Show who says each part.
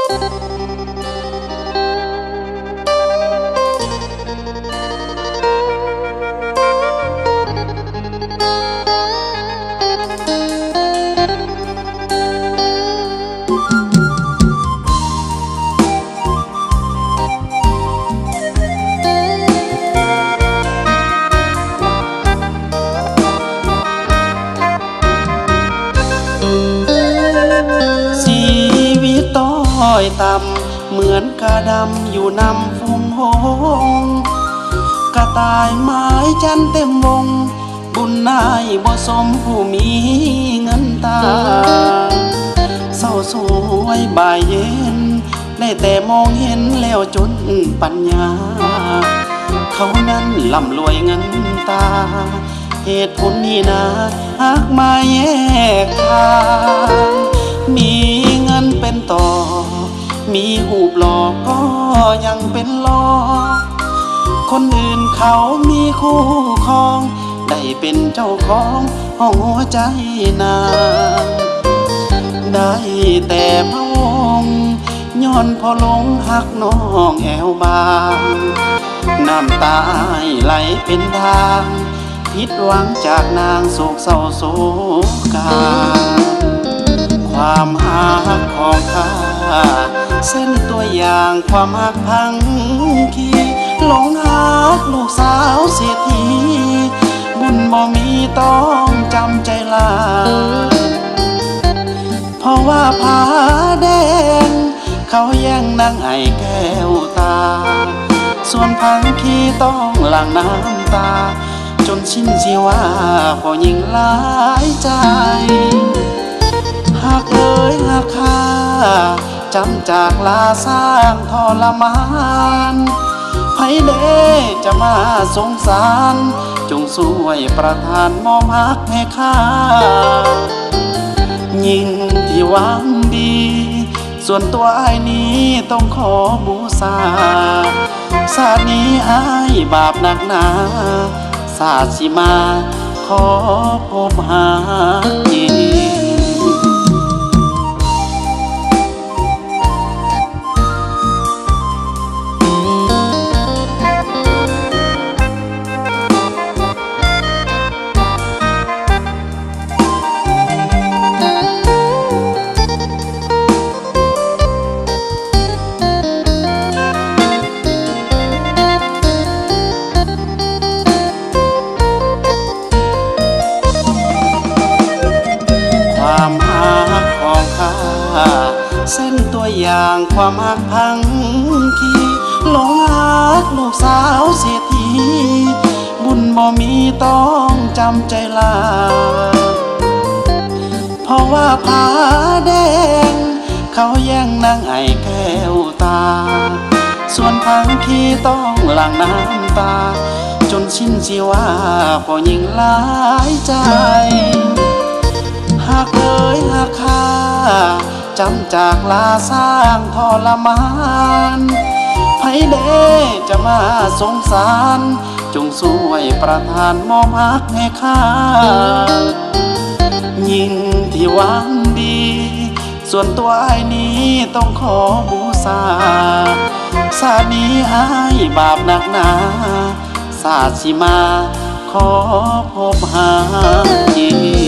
Speaker 1: ชีวิตต้อยต่ำเหมือนกระดำอยู่นำฝูงหงส์กระต่ายไม้จันเต็มวงบุญนายบ่สมผู้มีเงินตาเศร้าสวยบ่ายเย็นได้แต่มองเห็นแล้วจนปัญญาเขานั้นร่ำรวยเงินตาเหตุผลนี้นะหากมาแยกทางมีเงินเป็นต่อมีหูปหลอกก็ยังเป็นหลอกคนอื่นเขามีคู่ครองได้เป็นเจ้าของห้องหัวใจนางได้แต่พะวงย้อนพอหลงหักน้องแอวบางน้ำตาไหลเป็นทางผิดหวังจากนางโศกเศร้าโศกาความหักของข้าเส้นตัวอย่างความหักพังคีหลงหักลูกสาวเศรษฐีบุญบ่มีต้องจำใจลาเพราะว่าผาแดงเขาแย่งนางไอแก้วตาส่วนพังคีต้องหลั่งน้ำตาจนสิ้นชีวาพอยิ่งหลายใจหากเอ่ยหากข้าจำจากลาสร้างทรมานไผเด้จะมาสงสารจงช่วยประทานมอบฮักให้ข้ายิ่งที่หวังดีส่วนตัวอ้ายนี้ต้องขอบูชาชาตินี้อ้ายบาปหนักหนาศาสิมาขอพบหาอีกความหักของข้าเส้นตัวอย่างความหักพังคีหลงหักลูกสาวเศรษฐีบุญบ่มีต้องจำใจลาเพราะว่าผาแดงเขาแย่งนางไอแก้วตาส่วนพังคีต้องหลั่งน้ำตาจนสิ้นชีวาพอยิ่งหลายใจหากเอ่ยหากข้าจำจากลาสร้างทรมานไผเด้จะมาสงสารจงช่วยประทานมอบฮักให้ข้ายิ่งที่หวังดีส่วนตัวอ้ายนี้ต้องขอบูชาชาตินี้อ้ายบาปหนักหนาศาสิมาขอพบหาอีก